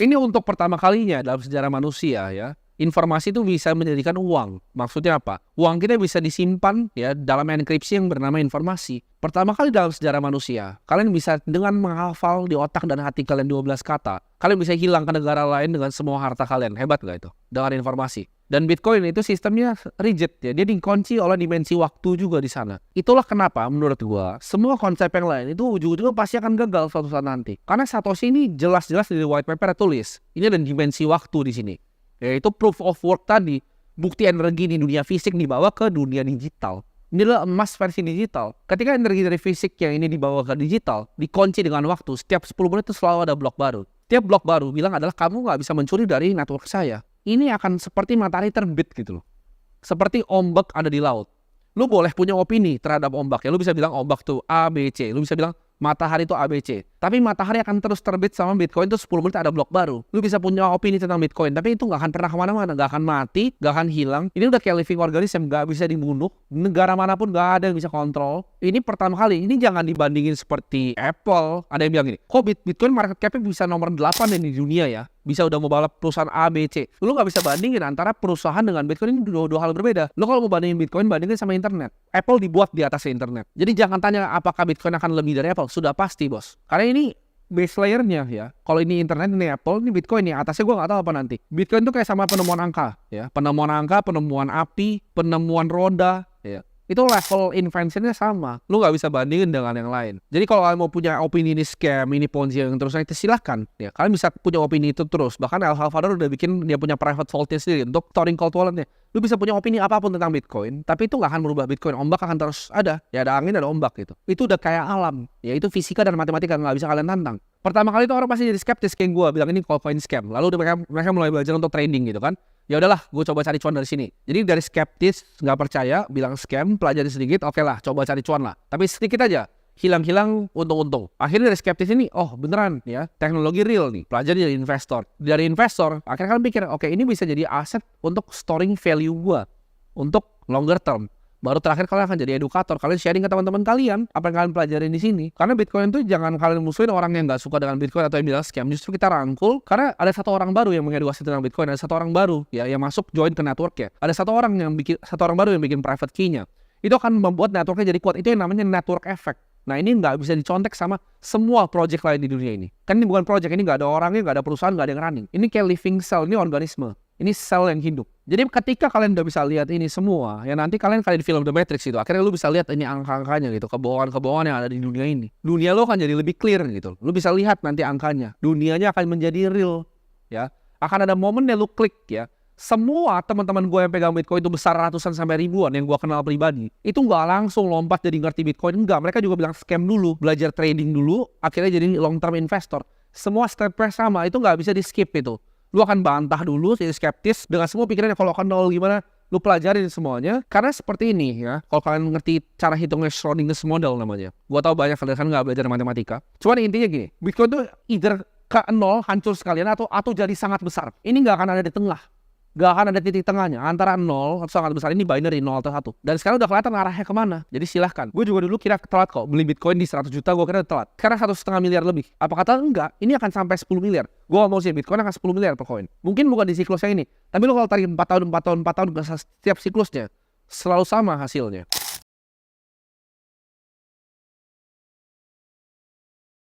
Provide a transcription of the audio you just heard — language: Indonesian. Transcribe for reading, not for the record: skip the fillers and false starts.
Ini untuk pertama kalinya dalam sejarah manusia ya, informasi itu bisa menjadikan uang. Maksudnya apa? Uang kita bisa disimpan ya dalam enkripsi yang bernama informasi. Pertama kali dalam sejarah manusia, kalian bisa dengan menghafal di otak dan hati kalian 12 kata, kalian bisa hilang ke negara lain dengan semua harta kalian. Hebat nggak itu? Dengan informasi. Dan Bitcoin itu sistemnya rigid ya, dia dikunci oleh dimensi waktu juga di sana. Itulah kenapa menurut gua semua konsep yang lain itu ujung-ujungnya pasti akan gagal suatu saat nanti. Karena Satoshi ini jelas-jelas di white paper tulis, ini ada dimensi waktu di sini. Yaitu proof of work tadi, bukti energi di dunia fisik dibawa ke dunia digital. Ini adalah emas versi digital. Ketika energi dari fisik yang ini dibawa ke digital, dikunci dengan waktu, setiap 10 menit itu selalu ada blok baru. Setiap blok baru bilang adalah kamu nggak bisa mencuri dari network saya. Ini akan seperti matahari terbit gitu loh. Seperti ombak ada di laut. Lu boleh punya opini terhadap ombak ya. Lu bisa bilang ombak tuh A, B, C. Lu bisa bilang matahari itu A, B, C. Tapi matahari akan terus terbit sama Bitcoin tuh 10 menit ada blok baru. Lu bisa punya opini tentang Bitcoin, tapi itu nggak akan pernah kemana-mana. Nggak akan mati, nggak akan hilang. Ini udah kayak living organism, nggak bisa dibunuh. Negara manapun nggak ada yang bisa kontrol. Ini pertama kali. Ini jangan dibandingin seperti Apple. Ada yang bilang gini, kok Bitcoin market cap-nya bisa nomor 8 di dunia ya? Bisa udah mau balap perusahaan A, B, C. Lu gak bisa bandingin antara perusahaan dengan Bitcoin, ini dua hal berbeda. Lu kalau mau bandingin Bitcoin, bandingin sama internet. Apple dibuat di atas internet. Jadi jangan tanya apakah Bitcoin akan lebih dari Apple. Sudah pasti bos. Karena ini base layer-nya ya. Kalau ini internet, ini Apple, ini Bitcoin nih. Atasnya gue gak tahu apa nanti. Bitcoin tuh kayak sama penemuan angka ya. Penemuan angka, penemuan api, penemuan roda ya. Itu level inventionnya sama. Lu nggak bisa bandingin dengan yang lain. Jadi kalau kalian mau punya opini ini scam, ini ponzi yang terus itu silahkan. Ya, kalian bisa punya opini itu terus. Bahkan El Salvador udah bikin dia punya private vault-nya sendiri untuk storing cold wallet-nya. Lu bisa punya opini apapun tentang Bitcoin, tapi itu nggak akan merubah Bitcoin. Ombak akan terus ada. Ya ada angin, ada ombak gitu. Itu udah kayak alam. Ya itu fisika dan matematika, nggak bisa kalian tantang. Pertama kali itu orang pasti jadi skeptis kayak gue, bilang ini coin scam. Lalu mereka mulai belajar untuk trading gitu kan. Ya udahlah, gue coba cari cuan dari sini. Jadi dari skeptis, nggak percaya, bilang scam, pelajari sedikit, oke lah, coba cari cuan lah. Tapi sedikit aja, hilang-hilang, untung-untung. Akhirnya dari skeptis ini, oh beneran ya, teknologi real nih. Pelajari dari investor. Dari investor, akhirnya kalian pikir, oke ini bisa jadi aset untuk storing value gue. Untuk longer term. Baru terakhir kalian akan jadi edukator. Kalian sharing ke teman-teman kalian apa yang kalian pelajarin di sini. Karena Bitcoin itu jangan kalian musuhin orang yang nggak suka dengan Bitcoin atau yang bilang scam. Justru kita rangkul karena ada satu orang baru yang mengedukasi tentang Bitcoin. Ada satu orang baru ya yang masuk join ke networknya. Ada satu orang baru yang bikin private key-nya. Itu akan membuat networknya jadi kuat. Itu yang namanya network effect. Nah ini nggak bisa dicontek sama semua project lain di dunia ini. Kan ini bukan project, ini nggak ada orangnya, nggak ada perusahaan, nggak ada yang running. Ini kayak living cell, ini organisme. Ini sel yang hidup. Jadi ketika kalian udah bisa lihat ini semua, ya nanti kalian di film The Matrix itu, akhirnya lu bisa lihat ini angka-angkanya gitu, kebohongan-kebohongan yang ada di dunia ini. Dunia lu akan jadi lebih clear gitu. Lu bisa lihat nanti angkanya. Dunianya akan menjadi real, ya. Akan ada momennya lu klik ya. Semua teman-teman gue yang pegang Bitcoin itu besar ratusan sampai ribuan yang gue kenal pribadi. Itu nggak langsung lompat jadi ngerti Bitcoin, enggak. Mereka juga bilang scam dulu, belajar trading dulu, akhirnya jadi long term investor. Semua step-nya sama, itu nggak bisa di skip itu. Lu akan bantah dulu, jadi skeptis dengan semua pikirannya kalau akan nol gimana, lu pelajarin semuanya. Karena seperti ini ya, kalau kalian ngerti cara hitungnya Schrödinger model namanya. Gua tahu banyak kalian kan nggak belajar matematika. Cuman intinya gini, Bitcoin tuh either ke nol hancur sekalian atau jadi sangat besar. Ini nggak akan ada di tengah. Gak akan ada titik tengahnya antara 0 atau sangat besar. Ini binary 0 atau 1. Dan sekarang udah kelihatan arahnya kemana. Jadi silahkan. Gue juga dulu kira telat kok beli Bitcoin di 100 juta. Gue kira telat. Sekarang 1,5 miliar lebih. Apa kata enggak? Ini akan sampai 10 miliar. Gue mau sih Bitcoin akan 10 miliar per koin. Mungkin bukan di siklusnya ini. Tapi lo kalau tarik 4 tahun setiap siklusnya selalu sama hasilnya.